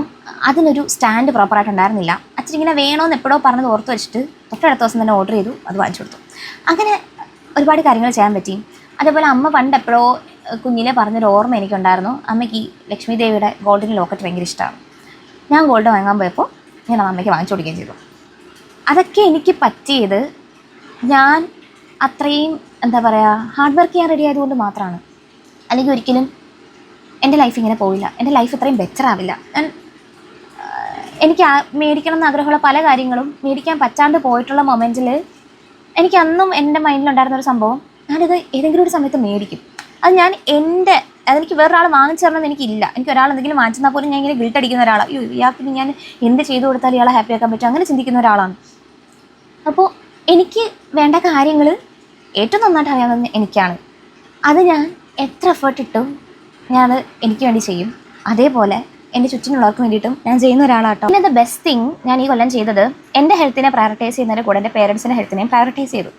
അതിനൊരു സ്റ്റാൻഡ് പ്രോപ്പറായിട്ടുണ്ടായിരുന്നില്ല. അച്ഛനിങ്ങനെ വേണമെന്ന് എപ്പോഴോ പറഞ്ഞത് ഓർത്ത് വെച്ചിട്ട് തൊട്ടടുത്ത ദിവസം തന്നെ ഓർഡർ ചെയ്തു, അത് വാങ്ങിച്ചു കൊടുത്തു. അങ്ങനെ ഒരുപാട് കാര്യങ്ങൾ ചെയ്യാൻ പറ്റി. അതേപോലെ അമ്മ പണ്ട് എപ്പോഴോ കുഞ്ഞിലെ പറഞ്ഞൊരു ഓർമ്മ എനിക്കുണ്ടായിരുന്നു. അമ്മയ്ക്ക് ഈ ലക്ഷ്മി ദേവിയുടെ ഗോൾഡിൻ്റെ ലോക്കറ്റ് ഭയങ്കര ഇഷ്ടമാണ്. ഞാൻ ഗോൾഡ് വാങ്ങാൻ പോയപ്പോൾ ഞാൻ അമ്മയ്ക്ക് വാങ്ങിച്ചു കൊടുക്കുകയും ചെയ്തു. അതൊക്കെ എനിക്ക് പറ്റിയത് ഞാൻ അത്രയും എന്താ പറയുക ഹാർഡ് വർക്ക് ചെയ്യാൻ റെഡി ആയതുകൊണ്ട് മാത്രമാണ്. അല്ലെങ്കിൽ ഒരിക്കലും എൻ്റെ ലൈഫ് ഇങ്ങനെ പോവില്ല, എൻ്റെ ലൈഫ് ഇത്രയും ബെറ്റർ ആവില്ല. എനിക്ക് മേടിക്കണം എന്ന് ആഗ്രഹമുള്ള പല കാര്യങ്ങളും മേടിക്കാൻ പറ്റാണ്ട് പോയിട്ടുള്ള മൊമെൻറ്റിൽ എനിക്ക് അന്നും എൻ്റെ മൈൻഡിലുണ്ടായിരുന്നൊരു സംഭവം, ഞാനിത് ഏതെങ്കിലും ഒരു സമയത്ത് മേടിക്കും. അത് ഞാൻ അതെനിക്ക് വേറൊരാൾ വാങ്ങിച്ചു തരണമെന്ന് എനിക്കില്ല. എനിക്ക് ഒരാൾ എന്തെങ്കിലും വാങ്ങിച്ചു തന്നാൽ പോലും ഞാൻ ഇങ്ങനെ ഗിൽട്ട് അടിക്കുന്ന ഒരാളാണ്. അയ്യോ ഇയാൾക്ക് ഞാൻ എന്ത് ചെയ്തു കൊടുത്താൽ ഇയാളെ ഹാപ്പി ആക്കാൻ പറ്റും, അങ്ങനെ ചിന്തിക്കുന്ന ഒരാളാണ്. അപ്പോൾ എനിക്ക് വേണ്ട കാര്യങ്ങൾ ഏറ്റവും നന്നായിട്ട് അറിയാവുന്നത് എനിക്കാണ്. അത് ഞാൻ എത്ര എഫേർട്ട് ഇട്ടും ഞാനത് എനിക്ക് വേണ്ടി ചെയ്യും. അതേപോലെ എൻ്റെ ചുറ്റിനുള്ളവർക്ക് വേണ്ടിയിട്ടും ഞാൻ ചെയ്യുന്ന ഒരാളാട്ടോ. പിന്നെ ദ ബെസ്റ്റ് തിങ് ഞാൻ ഈ കൊല്ലം ചെയ്തത്, എൻ്റെ ഹെൽത്തിനെ പ്രയോറിറ്റൈസ് ചെയ്യുന്നതിൻ്റെ കൂടെ എൻ്റെ പേരൻസിൻ്റെ ഹെൽത്തിനെയും പ്രയോറിറ്റൈസ് ചെയ്തു.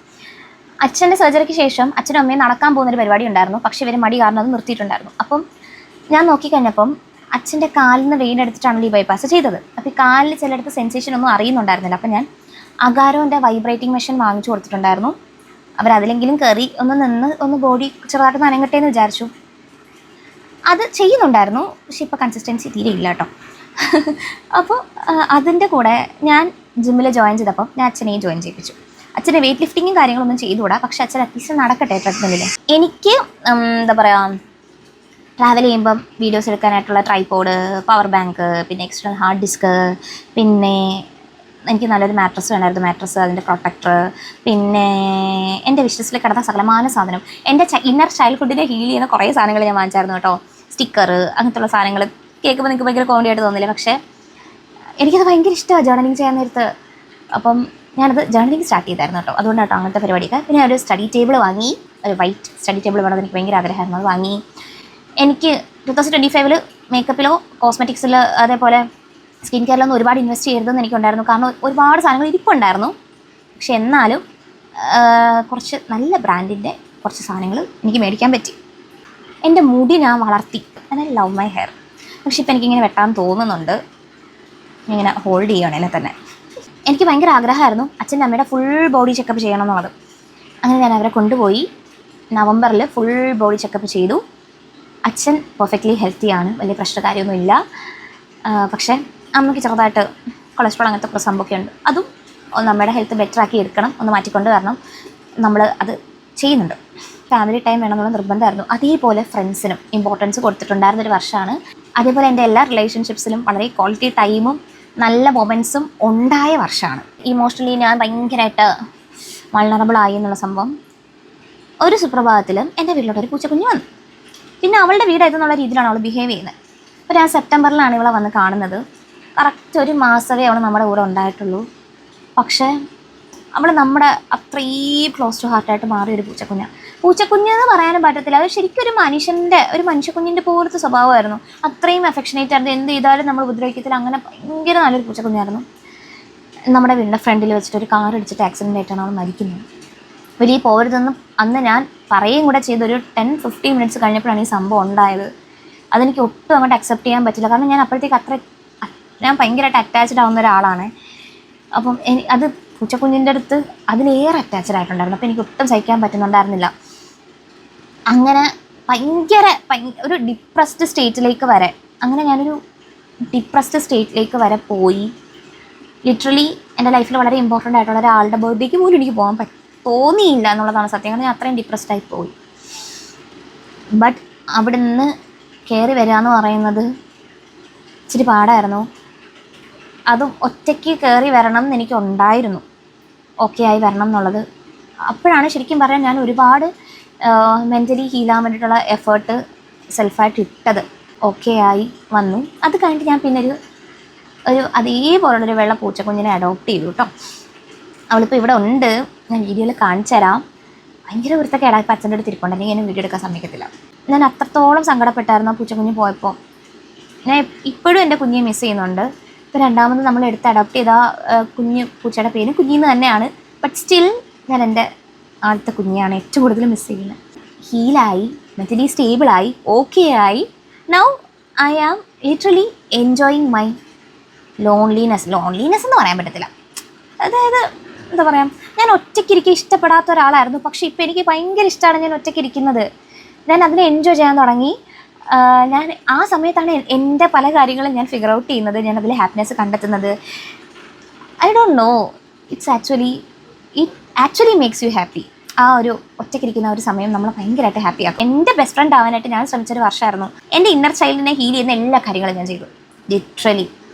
അച്ഛൻ്റെ സർജറിക്ക് ശേഷം അച്ഛനും അമ്മയും നടക്കാൻ പോകുന്നൊരു പരിപാടി ഉണ്ടായിരുന്നു. പക്ഷേ ഇവർ മടി കാരണം അത് നിർത്തിയിട്ടുണ്ടായിരുന്നു. അപ്പം ഞാൻ നോക്കിക്കഴിഞ്ഞപ്പം അച്ഛൻ്റെ കാലിൽ നിന്ന് വെയിൻ എടുത്തിട്ടാണല്ലോ ഈ ബൈപ്പാസ് ചെയ്തത്. അപ്പോൾ ഈ കാലിൽ ചിലയിടത്ത് സെൻസേഷൻ ഒന്നും അറിയുന്നുണ്ടായിരുന്നില്ല. അപ്പം ഞാൻ അഗാരോൻ്റെ വൈബ്രേറ്റിംഗ് മെഷീൻ വാങ്ങിച്ചു കൊടുത്തിട്ടുണ്ടായിരുന്നു. അവരതിലെങ്കിലും കയറി ഒന്ന് ബോഡി ചെറുതായിട്ട് നനങ്ങട്ടെ എന്ന് വിചാരിച്ചു. അത് ചെയ്യുന്നുണ്ടായിരുന്നു, പക്ഷെ ഇപ്പോൾ കൺസിസ്റ്റൻസി തീരെ ഇല്ല കേട്ടോ. അപ്പോൾ അതിൻ്റെ കൂടെ ഞാൻ ജിമ്മിൽ ജോയിൻ ചെയ്തപ്പോൾ ഞാൻ അച്ഛനെയും ജോയിൻ ചെയ്യിപ്പിച്ചു. അച്ഛനെ വെയിറ്റ് ലിഫ്റ്റിങ്ങും കാര്യങ്ങളൊന്നും ചെയ്തുകൂടാ, പക്ഷെ അച്ഛൻ അത്യാവശ്യം നടക്കട്ടെ ട്രെഡ്മില്ലിൽ. എനിക്ക് എന്താ പറയുക, ട്രാവൽ ചെയ്യുമ്പം വീഡിയോസ് എടുക്കാനായിട്ടുള്ള ട്രൈപോഡ്, പവർ ബാങ്ക്, പിന്നെ എക്സ്റ്റേണൽ ഹാർഡ് ഡിസ്ക്, പിന്നെ എനിക്ക് നല്ലൊരു മാട്രസ് വേണമായിരുന്നു, മാട്രസ്, അതിൻ്റെ പ്രൊട്ടക്ടർ, പിന്നെ എൻ്റെ വിശ്വസിൽ കിടന്ന സകലമാന സാധനം, എൻ്റെ ഇന്നർ ചൈൽഡ്ഹുഡിനെ ഹീൽ ചെയ്യുന്ന കുറേ സാധനങ്ങൾ ഞാൻ വാങ്ങിച്ചായിരുന്നു കേട്ടോ. സ്റ്റിക്കർ, അങ്ങനത്തുള്ള സാധനങ്ങൾ കേൾക്കുമ്പോൾ നിങ്ങൾക്ക് ഭയങ്കര കോമഡി ആയിട്ട് തോന്നില്ല, പക്ഷേ എനിക്കത് ഭയങ്കര ഇഷ്ടമാണ് ജേർണലിങ് ചെയ്യാൻ നേരത്ത്. അപ്പം ഞാനത് ജേർണലിങ് സ്റ്റാർട്ട് ചെയ്തായിരുന്നു കേട്ടോ. അതുകൊണ്ടാണ് കേട്ടോ അങ്ങനത്തെ പരിപാടിയൊക്കെ. പിന്നെ ഒരു സ്റ്റഡി ടേബിൾ വാങ്ങി, ഒരു വൈറ്റ് സ്റ്റഡി ടേബിൾ വേണമെന്ന് എനിക്ക് ഭയങ്കര ആഗ്രഹമായിരുന്നു, അത് വാങ്ങി. എനിക്ക് 2025 മേക്കപ്പിലോ കോസ്മെറ്റിക്സിൽ അതേപോലെ സ്കിൻ കെയറിലൊന്നും ഒരുപാട് ഇൻവെസ്റ്റ് ചെയ്യരുതെന്ന് എനിക്കുണ്ടായിരുന്നു. കാരണം ഒരുപാട് സാധനങ്ങൾ ഇരിപ്പുണ്ടായിരുന്നു. പക്ഷെ എന്നാലും കുറച്ച് നല്ല ബ്രാൻഡിൻ്റെ കുറച്ച് സാധനങ്ങൾ എനിക്ക് മേടിക്കാൻ പറ്റി. എൻ്റെ മുടി ഞാൻ വളർത്തി, ഐ ലവ് മൈ ഹെയർ. പക്ഷെ ഇപ്പം എനിക്കിങ്ങനെ വെട്ടാൻ തോന്നുന്നുണ്ട്. ഇങ്ങനെ ഹോൾഡ് ചെയ്യണം എന്നെ തന്നെ. എനിക്ക് ഭയങ്കര ആഗ്രഹമായിരുന്നു അച്ഛൻ്റെ അമ്മയുടെ ഫുൾ ബോഡി ചെക്കപ്പ് ചെയ്യണം എന്നുള്ളത്. അങ്ങനെ ഞാൻ അവരെ കൊണ്ടുപോയി നവംബറിൽ ഫുൾ ബോഡി ചെക്കപ്പ് ചെയ്തു. അച്ഛൻ പെർഫെക്റ്റ്ലി ഹെൽത്തിയാണ്, വലിയ പ്രശ്നകാര്യമൊന്നുമില്ല. പക്ഷേ അമ്മയ്ക്ക് ചെറുതായിട്ട് കൊളസ്ട്രോൾ അങ്ങനത്തെ കുറച്ച് സംഭവമൊക്കെ ഉണ്ട്. അതും നമ്മുടെ ഹെൽത്ത് ബെറ്ററാക്കി എടുക്കണം, ഒന്ന് മാറ്റിക്കൊണ്ട് വരണം. നമ്മൾ അത് ചെയ്യുന്നുണ്ട്. ഫാമിലി ടൈം വേണമെന്നുള്ള നിർബന്ധമായിരുന്നു. അതേപോലെ ഫ്രണ്ട്സിനും ഇമ്പോർട്ടൻസ് കൊടുത്തിട്ടുണ്ടായിരുന്നൊരു വർഷമാണ്. അതേപോലെ എൻ്റെ എല്ലാ റിലേഷൻഷിപ്സിലും വളരെ ക്വാളിറ്റി ടൈമും നല്ല മൊമെൻറ്റ്സും ഉണ്ടായ വർഷമാണ്. ഇമോഷണലി ഞാൻ ഭയങ്കരമായിട്ട് വൾണറബിളായി എന്നുള്ള സംഭവം ഒരു സുപ്രഭാതത്തിൽ എൻ്റെ വീട്ടിലോട്ടൊരു പൂച്ചക്കുഞ്ഞ് വന്നു. പിന്നെ അവളുടെ വീടായിരുന്നുള്ള രീതിയിലാണ് അവൾ ബിഹേവ് ചെയ്യുന്നത്. അപ്പോൾ ഞാൻ സെപ്റ്റംബറിലാണ് ഇവളെ വന്ന് കാണുന്നത്. കറക്റ്റ് ഒരു മാസമേ അവൾ നമ്മുടെ കൂടെ ഉണ്ടായിട്ടുള്ളൂ. പക്ഷേ അവൾ നമ്മുടെ അത്രയും ക്ലോസ് ടു ഹാർട്ടായിട്ട് മാറിയൊരു പൂച്ചക്കുഞ്ഞെന്ന് പറയാനും പറ്റത്തില്ല. അത് ശരിക്കും ഒരു മനുഷ്യക്കുഞ്ഞിൻ്റെ പോലത്തെ സ്വഭാവമായിരുന്നു. അത്രയും അഫെക്ഷനേറ്റ് ആയിരുന്നു. എന്ത് ചെയ്താലും നമ്മൾ ഉപദ്രവിക്കത്തില്ല. അങ്ങനെ ഭയങ്കര നല്ലൊരു പൂച്ചക്കുഞ്ഞായിരുന്നു. നമ്മുടെ വീടിൻ്റെ ഫ്രണ്ടിൽ വെച്ചിട്ട് ഒരു കാർ ഇടിച്ചിട്ട് ആക്സിഡൻ്റ് ആയിട്ടാണ് അവൾ മരിക്കുന്നത്. വലിയ പോരുതെന്നും അന്ന് ഞാൻ പറയുകയും കൂടെ ചെയ്തൊരു 10-15 മിനിറ്റ്സ് കഴിഞ്ഞപ്പോഴാണ് ഈ സംഭവം ഉണ്ടായത്. അതെനിക്ക് ഒട്ടും അങ്ങോട്ട് അക്സെപ്റ്റ് ചെയ്യാൻ പറ്റില്ല. കാരണം ഞാൻ അപ്പോഴത്തേക്ക് ഞാൻ ഭയങ്കരമായിട്ട് അറ്റാച്ച്ഡ് ആവുന്ന ഒരാളാണ്. അപ്പം അത് പൂച്ചക്കുഞ്ഞിൻ്റെ അടുത്ത് അതിലേറെ അറ്റാച്ച്ഡ് ആയിട്ടുണ്ടായിരുന്നു. അപ്പോൾ എനിക്ക് ഒട്ടും സഹിക്കാൻ പറ്റുന്നുണ്ടായിരുന്നില്ല. അങ്ങനെ ഒരു ഡിപ്രസ്ഡ് സ്റ്റേറ്റിലേക്ക് വരെ ഞാനൊരു ഡിപ്രസ്ഡ് സ്റ്റേറ്റിലേക്ക് വരെ പോയി. ലിറ്ററലി എൻ്റെ ലൈഫിൽ വളരെ ഇമ്പോർട്ടൻ്റ് ആയിട്ടുള്ള ഒരാളുടെ ബർത്ത്ഡേക്ക് പോലും എനിക്ക് പോകാൻ തോന്നിയില്ല എന്നുള്ളതാണ് സത്യം. കാരണം ഞാൻ അത്രയും ഡിപ്രസ്ഡായി പോയി. ബട്ട് അവിടെ നിന്ന് കയറി വരിക എന്ന് പറയുന്നത് ഇച്ചിരി പാടായിരുന്നു. അതും ഒറ്റയ്ക്ക് കയറി വരണം എന്ന് എനിക്കുണ്ടായിരുന്നു, ഓക്കെ ആയി വരണം എന്നുള്ളത്. അപ്പോഴാണ് ശരിക്കും പറയാൻ ഞാൻ ഒരുപാട് മെൻ്റലി ഹീലാൻ വേണ്ടിയിട്ടുള്ള എഫേർട്ട് സെൽഫായിട്ട് ഇട്ടത്. ഓക്കെ ആയി വന്നു. അത് കഴിഞ്ഞിട്ട് ഞാൻ പിന്നെ ഒരു അതേപോലുള്ളൊരു വെള്ള പൂച്ചക്കുഞ്ഞിനെ അഡോപ്റ്റ് ചെയ്തു കേട്ടോ. അവളിപ്പോൾ ഇവിടെ ഉണ്ട്, ഞാൻ വീഡിയോയിൽ കാണിച്ചു തരാം. ഭയങ്കര വൃത്തൊക്കെയാണ്. ഇപ്പം അച്ഛൻ്റെ അടുത്ത് ഇരിപ്പുണ്ട്, അല്ലെങ്കിൽ ഞാൻ വീഡിയോ എടുക്കാൻ സമ്മതിക്കത്തില്ല. ഞാൻ അത്രത്തോളം സങ്കടപ്പെട്ടായിരുന്നു ആ പൂച്ചക്കുഞ്ഞ് പോയപ്പോൾ. ഞാൻ ഇപ്പോഴും എൻ്റെ കുഞ്ഞിനെ മിസ് ചെയ്യുന്നുണ്ട്. ഇപ്പോൾ രണ്ടാമത് നമ്മൾ എടുത്ത് അഡോപ്റ്റ് ചെയ്ത കുഞ്ഞ് പൂച്ചയുടെ പേര് കുഞ്ഞിന്ന് തന്നെയാണ്. ബട്ട് സ്റ്റിൽ ഞാൻ എൻ്റെ ആദ്യത്തെ കുഞ്ഞിനെയാണ് ഏറ്റവും കൂടുതൽ മിസ് ചെയ്യുന്നത്. ഹീലായി, മെൻ്റലി സ്റ്റേബിളായി, ഓക്കെ ആയി. Now I am literally enjoying my loneliness എന്ന് പറയാൻ പറ്റത്തില്ല. അതായത് എന്താ പറയുക, ഞാൻ ഒറ്റയ്ക്കിരിക്കുക ഇഷ്ടപ്പെടാത്ത ഒരാളായിരുന്നു. പക്ഷേ ഇപ്പോൾ എനിക്ക് ഭയങ്കര ഇഷ്ടമാണ് ഞാൻ ഒറ്റയ്ക്കിരിക്കുന്നത്. ഞാൻ അതിനെ എൻജോയ് ചെയ്യാൻ തുടങ്ങി. ഞാൻ ആ സമയത്താണ് എൻ്റെ പല കാര്യങ്ങളും ഞാൻ ഫിഗർ ഔട്ട് ചെയ്യുന്നത്, ഞാൻ അതിൽ ഹാപ്പിനെസ് കണ്ടെത്തുന്നത്. I don't know, it actually makes you happy. ആ ഒരു ഒറ്റയ്ക്കിരിക്കുന്ന ഒരു സമയം നമ്മൾ ഭയങ്കരമായിട്ട് ഹാപ്പിയാക്കും. എൻ്റെ ബെസ്റ്റ് ഫ്രണ്ട് ആവാനായിട്ട് ഞാൻ ശ്രമിച്ചൊരു വർഷമായിരുന്നു. എൻ്റെ ഇന്നർ ചൈൽഡിനെ ഹീൽ ചെയ്യുന്ന എല്ലാ കാര്യങ്ങളും ഞാൻ ചെയ്തു. ലിറ്ററലി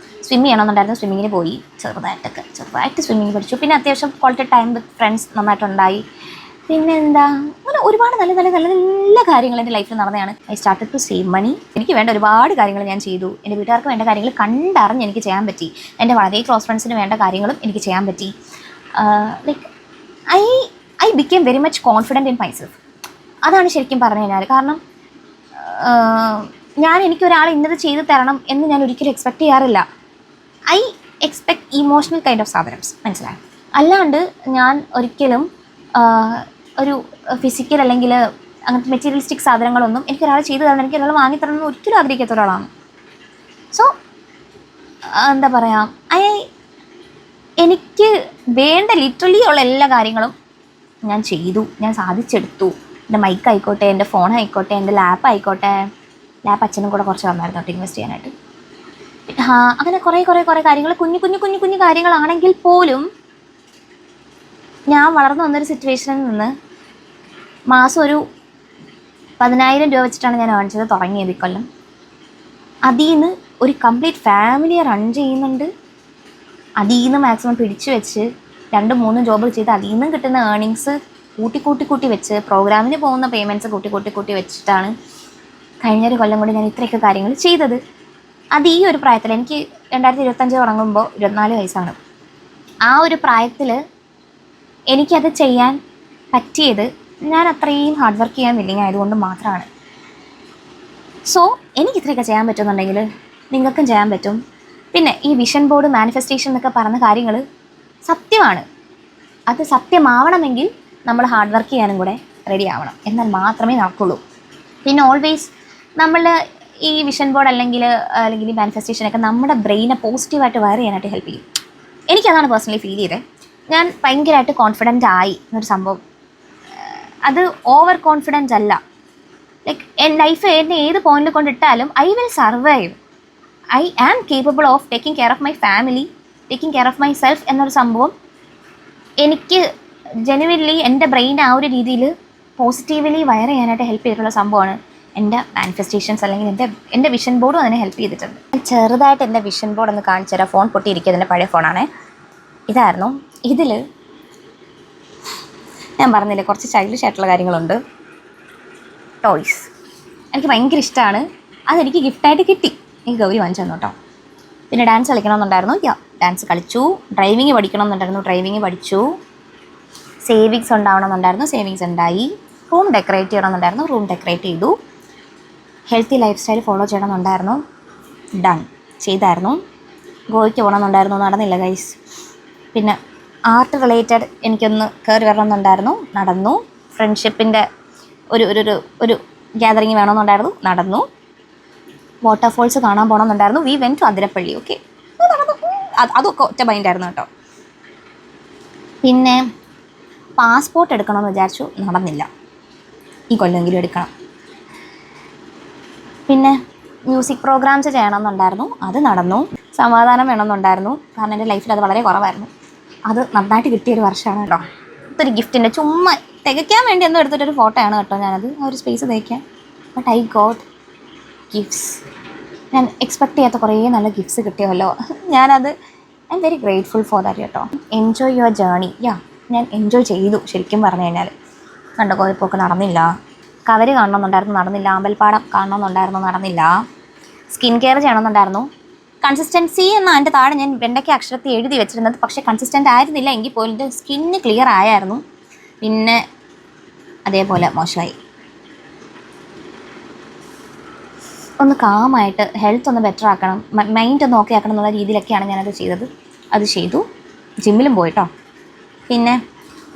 സ്വിമ്മ് ചെയ്യണമെന്നുണ്ടായിരുന്നു, സ്വിമ്മിങ്ങിന് പോയി, ചെറുതായിട്ട് സ്വിമ്മിങ് പഠിച്ചു. പിന്നെ അത്യാവശ്യം ക്വാളിറ്റി ടൈം വിത്ത് ഫ്രണ്ട്സ് നന്നായിട്ടുണ്ടായി. പിന്നെ എന്താ, അങ്ങനെ ഒരുപാട് നല്ല നല്ല നല്ല നല്ല കാര്യങ്ങൾ എൻ്റെ ലൈഫിൽ നടന്നതാണ്. I started to save money. എനിക്ക് വേണ്ട ഒരുപാട് കാര്യങ്ങൾ ഞാൻ ചെയ്തു. എൻ്റെ വീട്ടുകാർക്ക് വേണ്ട കാര്യങ്ങൾ കണ്ടറിഞ്ഞ് എനിക്ക് ചെയ്യാൻ പറ്റി. എൻ്റെ വളരെ ക്ലോസ് ഫ്രണ്ട്സിന് വേണ്ട കാര്യങ്ങളും എനിക്ക് ചെയ്യാൻ പറ്റി. Like I became very much confident in myself. അതാണ് ശരിക്കും പറഞ്ഞു കഴിഞ്ഞാൽ. കാരണം ഞാൻ എനിക്കൊരാൾ ഇന്നത് ചെയ്ത് തരണം എന്ന് ഞാൻ ഒരിക്കലും എക്സ്പെക്റ്റ് ചെയ്യാറില്ല. I expect emotional kind of സാധനംസ്, മനസ്സിലായോ? അല്ലാണ്ട് ഞാൻ ഒരിക്കലും ഒരു ഫിസിക്കൽ അല്ലെങ്കിൽ അങ്ങനത്തെ മെറ്റീരിയലിസ്റ്റിക് സാധനങ്ങളൊന്നും എനിക്കൊരാൾ ചെയ്തു തരണം, എനിക്ക് ഒരാൾ വാങ്ങിത്തരണം എന്ന് ഒരിക്കലും ആഗ്രഹിക്കാത്ത ഒരാളാണ്. സോ എന്താ പറയുക, എനിക്ക് വേണ്ട ലിറ്ററലി ഉള്ള എല്ലാ കാര്യങ്ങളും ഞാൻ ചെയ്തു, ഞാൻ സാധിച്ചെടുത്തു. എൻ്റെ മൈക്ക് ആയിക്കോട്ടെ, എൻ്റെ ഫോൺ ആയിക്കോട്ടെ, എൻ്റെ ലാപ്പ് ആയിക്കോട്ടെ. ലാപ്പ് അച്ഛനും കൂടെ കുറച്ച് തന്നായിരുന്നു കേട്ടോ ഇൻവെസ്റ്റ് ചെയ്യാനായിട്ട്. അങ്ങനെ കുറേ കാര്യങ്ങൾ, കുഞ്ഞു കാര്യങ്ങളാണെങ്കിൽ പോലും ഞാൻ വളർന്നു വന്നൊരു സിറ്റുവേഷനിൽ നിന്ന് മാസം ഒരു 10,000 രൂപ വെച്ചിട്ടാണ് ഞാൻ ഏൺ ചെയ്ത് തുടങ്ങിയത് ഇക്കൊല്ലം. അതിൽ നിന്ന് ഒരു കംപ്ലീറ്റ് ഫാമിലിയെ റൺ ചെയ്യുന്നുണ്ട്. അതിൽ നിന്ന് മാക്സിമം പിടിച്ചു വെച്ച് 2-3 ജോബ് ചെയ്ത് അതിൽ നിന്നും കിട്ടുന്ന ഏർണിങ്സ് കൂട്ടി വെച്ച് പ്രോഗ്രാമിന് പോകുന്ന പേയ്മെൻറ്റ്സ് കൂട്ടി വെച്ചിട്ടാണ് കഴിഞ്ഞൊരു കൊല്ലം കൊണ്ട് ഞാൻ ഇത്രയൊക്കെ കാര്യങ്ങൾ ചെയ്തത്. അത് ഈ ഒരു പ്രായത്തിൽ, എനിക്ക് 2025 തുടങ്ങുമ്പോൾ 24 വയസ്സാണ്. ആ ഒരു പ്രായത്തിൽ എനിക്കത് ചെയ്യാൻ പറ്റിയത് ഞാൻ അത്രയും ഹാർഡ് വർക്ക് ചെയ്യാൻ വില്ലിങ് ആയതുകൊണ്ട് മാത്രമാണ്. സോ എനിക്ക് ഇത്രയൊക്കെ ചെയ്യാൻ പറ്റുന്നുണ്ടെങ്കിൽ നിങ്ങൾക്കും ചെയ്യാൻ പറ്റും. പിന്നെ ഈ വിഷൻ ബോർഡ്, മാനിഫെസ്റ്റേഷൻ എന്നൊക്കെ പറഞ്ഞ കാര്യങ്ങൾ സത്യമാണ്. അത് സത്യമാവണമെങ്കിൽ നമ്മൾ ഹാർഡ് വർക്ക് ചെയ്യാനും കൂടെ റെഡി ആവണം, എന്നാൽ മാത്രമേ നടക്കുള്ളൂ. പിന്നെ ഓൾവേസ് നമ്മൾ ഈ വിഷൻ ബോർഡ് അല്ലെങ്കിൽ ഈ മാനിഫെസ്റ്റേഷനൊക്കെ നമ്മുടെ ബ്രെയിനെ പോസിറ്റീവായിട്ട് വയർ ചെയ്യാനായിട്ട് ഹെൽപ്പ് ചെയ്യും. എനിക്കതാണ് പേഴ്സണലി ഫീൽ ചെയ്തത്. ഞാൻ ഭയങ്കരമായിട്ട് കോൺഫിഡൻ്റ് ആയി എന്നൊരു സംഭവം. അത് ഓവർ കോൺഫിഡൻസ് അല്ല. ലൈക്ക് ലൈഫ് എന്നെ ഏത് പോയിന്റിൽ കൊണ്ടിട്ടാലും I will survive. I am capable of taking care of my family, taking care of myself എന്നൊരു സംഭവം എനിക്ക് ജെനുവിൻലി എൻ്റെ ബ്രെയിൻ ആ ഒരു രീതിയിൽ പോസിറ്റീവ്ലി വയർ ചെയ്യാനായിട്ട് ഹെൽപ്പ് ചെയ്തിട്ടുള്ള സംഭവമാണ് എൻ്റെ മാനിഫെസ്റ്റേഷൻസ്, അല്ലെങ്കിൽ എൻ്റെ വിഷൻ ബോർഡും അതിനെ ഹെൽപ്പ് ചെയ്തിട്ടുണ്ട്. ചെറുതായിട്ട് എൻ്റെ വിഷൻ ബോർഡ് ഒന്ന് കാണിച്ചു തരാം. ഫോൺ പൊട്ടിയിരിക്കുക, എൻ്റെ പഴയ ഫോണാണേ. ഇതായിരുന്നു. ഇതിൽ ഞാൻ പറഞ്ഞില്ലേ കുറച്ച് ചൈൽഡിഷ് ആയിട്ടുള്ള കാര്യങ്ങളുണ്ട്. ടോയ്സ് എനിക്ക് ഭയങ്കര ഇഷ്ടമാണ്. അതെനിക്ക് ഗിഫ്റ്റായിട്ട് കിട്ടി. എനിക്ക് ഗൗരി വാങ്ങിച്ചു തന്നു കേട്ടോ. പിന്നെ ഡാൻസ് കളിക്കണമെന്നുണ്ടായിരുന്നു, ഡാൻസ് കളിച്ചു. ഡ്രൈവിങ് പഠിക്കണമെന്നുണ്ടായിരുന്നു, ഡ്രൈവിങ് പഠിച്ചു. സേവിങ്സ് ഉണ്ടാവണമെന്നുണ്ടായിരുന്നു, സേവിങ്സ് ഉണ്ടായി. റൂം ഡെക്കറേറ്റ് ചെയ്യണമെന്നുണ്ടായിരുന്നു, റൂം ഡെക്കറേറ്റ് ചെയ്തു. ഹെൽത്തി ലൈഫ് സ്റ്റൈൽ ഫോളോ ചെയ്യണമെന്നുണ്ടായിരുന്നു, ഡൺ ചെയ്തായിരുന്നു. ഗോവയ്ക്ക് പോകണമെന്നുണ്ടായിരുന്നു, നടന്നില്ല ഗൈസ്. പിന്നെ ആർട്ട് റിലേറ്റഡ് എനിക്കൊന്ന് കയറി വരണമെന്നുണ്ടായിരുന്നു, നടന്നു. ഫ്രണ്ട്ഷിപ്പിൻ്റെ ഒരു ഗ്യാതറിങ് വേണമെന്നുണ്ടായിരുന്നു, നടന്നു. വാട്ടർഫോൾസ് കാണാൻ പോകണമെന്നുണ്ടായിരുന്നു, we went to Athirappilly. Okay, അതൊക്കെ ഒറ്റ മൈൻഡായിരുന്നു കേട്ടോ. പിന്നെ പാസ്പോർട്ട് എടുക്കണമെന്ന് വിചാരിച്ചു, നടന്നില്ല. ഈ കൊല്ലെങ്കിലും എടുക്കണം. പിന്നെ മ്യൂസിക് പ്രോഗ്രാംസ് ചെയ്യണമെന്നുണ്ടായിരുന്നു, അത് നടന്നു. സമാധാനം വേണമെന്നുണ്ടായിരുന്നു, കാരണം എൻ്റെ ലൈഫിൽ അത് വളരെ കുറവായിരുന്നു. അത് നന്നായിട്ട് കിട്ടിയൊരു വർഷമാണ് കേട്ടോ. ഇതൊരു ഗിഫ്റ്റിൻ്റെ ചുമ്മാ തികയ്ക്കാൻ വേണ്ടി എന്തോ എടുത്തിട്ടൊരു ഫോട്ടോയാണ് കേട്ടോ ഞാനത്, ആ ഒരു സ്പേസ് തികയ്ക്കാൻ. But I got gifts. ഞാൻ എക്സ്പെക്റ്റ് ചെയ്യാത്ത കുറേ നല്ല ഗിഫ്റ്റ്സ് കിട്ടിയല്ലോ. ഞാനത് I am very grateful for that കേട്ടോ. Enjoy your journey. ഞാൻ എൻജോയ് ചെയ്തു ശരിക്കും പറഞ്ഞു കഴിഞ്ഞാൽ. കണ്ടോ, കോഴിപ്പോക്ക് നടന്നില്ല. കവര് കാണണമെന്നുണ്ടായിരുന്നു, നടന്നില്ല. അമ്പൽപ്പാടം കാണണമെന്നുണ്ടായിരുന്നു, നടന്നില്ല. Skin care ചെയ്യണമെന്നുണ്ടായിരുന്നു. കൺസിസ്റ്റൻസി എന്ന അതിൻ്റെ താഴെ ഞാൻ വെണ്ടയ്ക്ക അക്ഷരത്തിൽ എഴുതി വെച്ചിരുന്നത്, പക്ഷേ കൺസിസ്റ്റൻ്റ് ആയിരുന്നില്ല. എങ്കിൽ പോലും എൻ്റെ സ്കിന്ന് ക്ലിയർ ആയായിരുന്നു. പിന്നെ അതേപോലെ മോശമായി. ഒന്ന് കാമായിട്ട് ഹെൽത്ത് ഒന്ന് ബെറ്റർ ആക്കണം, മൈൻഡ് ഒന്ന് ഓക്കെ ആക്കണം എന്നുള്ള രീതിയിലൊക്കെയാണ് ഞാനത് ചെയ്തത്. അത് ചെയ്തു. ജിമ്മിലും പോയിട്ടോ. പിന്നെ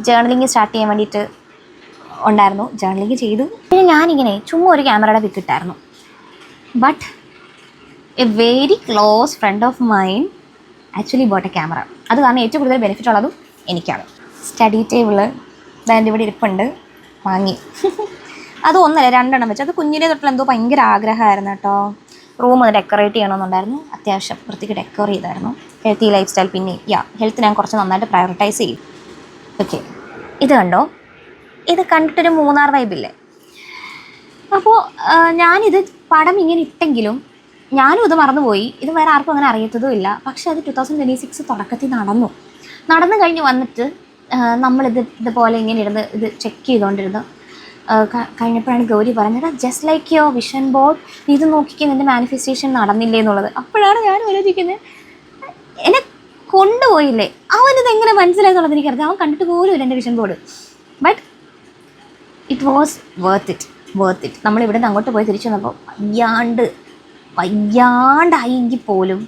ജേർണലിങ് സ്റ്റാർട്ട് ചെയ്യാൻ വേണ്ടിയിട്ട് ഉണ്ടായിരുന്നു, ജേർണലിങ് ചെയ്തു. പിന്നെ ഞാനിങ്ങനെ ചുമ്മാ ഒരു ക്യാമറയുടെ പിക്ക് ഇട്ടായിരുന്നു. But a very close friend of mine actually bought a camera. അത് കാരണം ഏറ്റവും കൂടുതൽ ബെനിഫിറ്റ് ഉള്ളതും എനിക്കാണ്. സ്റ്റഡി ടേബിള് അതിൻ്റെ ഇവിടെ ഇരിപ്പുണ്ട്, വാങ്ങി. അത് ഒന്നല്ല 2 എണ്ണം വെച്ച്. അത് കുഞ്ഞിലെ തൊട്ടുള്ള എന്തോ ഭയങ്കര ആഗ്രഹമായിരുന്നു കേട്ടോ. റൂം ഡെക്കറേറ്റ് ചെയ്യണമെന്നുണ്ടായിരുന്നു, അത്യാവശ്യം വൃത്തിക്ക് ഡെക്കോർ ചെയ്തായിരുന്നു. Healthy life style. പിന്നെ ഹെൽത്ത് ഞാൻ കുറച്ച് നന്നായിട്ട് പ്രയോറിറ്റൈസ് ചെയ്യും. ഓക്കെ, ഇത് കണ്ടോ, ഇത് കണ്ടിട്ടൊരു മൂന്നാർ വൈബില്ലേ? അപ്പോൾ ഞാനിത് പടം ഇങ്ങനെ ഇട്ടെങ്കിലും ഞാനും ഇത് മറന്നുപോയി. ഇത് വേറെ ആർക്കും അങ്ങനെ അറിയത്തതും ഇല്ല. പക്ഷേ അത് 2026 തുടക്കത്തിൽ നടന്നു കഴിഞ്ഞ് വന്നിട്ട് ഇതുപോലെ ഇങ്ങനെ ഇരുന്ന് ഇത് ചെക്ക് ചെയ്തുകൊണ്ടിരുന്നു. കഴിഞ്ഞപ്പോഴാണ് ഗൗരി പറഞ്ഞത്, just like your vision board, ഇത് നോക്കിക്കാൻ നിൻ്റെ മാനിഫെസ്റ്റേഷൻ നടന്നില്ലേ എന്നുള്ളത്. അപ്പോഴാണ് ഞാൻ ആലോചിക്കുന്നത്, എന്നെ കൊണ്ടുപോയില്ലേ, അവനിത് എങ്ങനെ മനസ്സിലായെന്നുള്ളത് എനിക്കറിയാം. അവൻ കണ്ടിട്ട് പോലും ഇല്ല എൻ്റെ vision board. But it was worth it. നമ്മളിവിടെ നിന്ന് അങ്ങോട്ട് പോയി തിരിച്ചു വന്നപ്പോൾ വയ്യാണ്ടായെങ്കിൽ പോലും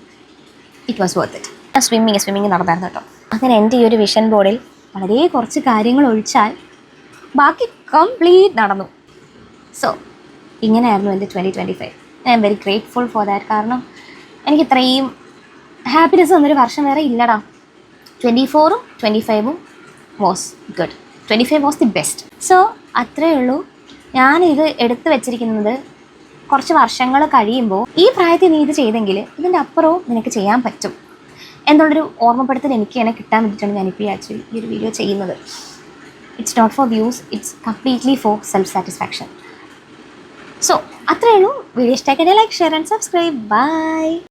it was worth it. Swimming നടന്നായിരുന്നു കേട്ടോ. അങ്ങനെ എൻ്റെ ഈ ഒരു വിഷൻ ബോർഡിൽ വളരെ കുറച്ച് കാര്യങ്ങൾ ഒഴിച്ചാൽ ബാക്കി കംപ്ലീറ്റ് നടന്നു. സോ ഇങ്ങനെയായിരുന്നു എൻ്റെ 2025. I am very grateful for that. കാരണം എനിക്ക് ഇത്രയും ഹാപ്പിനെസ് തന്നൊരു വർഷം വേറെ ഇല്ലടാ. 24ഉം 25ഉം was good. 25 was the best. So അത്രയേ ഉള്ളൂ. ഞാനിത് എടുത്തു വെച്ചിരിക്കുന്നത്, കുറച്ച് വർഷങ്ങൾ കഴിയുമ്പോൾ ഈ പ്രായത്തിൽ നീ ഇത് ചെയ്തെങ്കിൽ ഇതിൻ്റെ അപ്പുറവും നിനക്ക് ചെയ്യാൻ പറ്റും എന്നുള്ളൊരു ഓർമ്മപ്പെടുത്തൽ എനിക്ക് എന്നെ കിട്ടാൻ വേണ്ടിയിട്ടാണ് ഞാനിപ്പോൾ ഈ ഒരു വീഡിയോ ചെയ്യുന്നത്. It's not for views, it's completely for self satisfaction. So അത്രയേ ഉള്ളൂ. വീഡിയോ ഇഷ്ടമാക്കിയാൽ like, share and subscribe. By.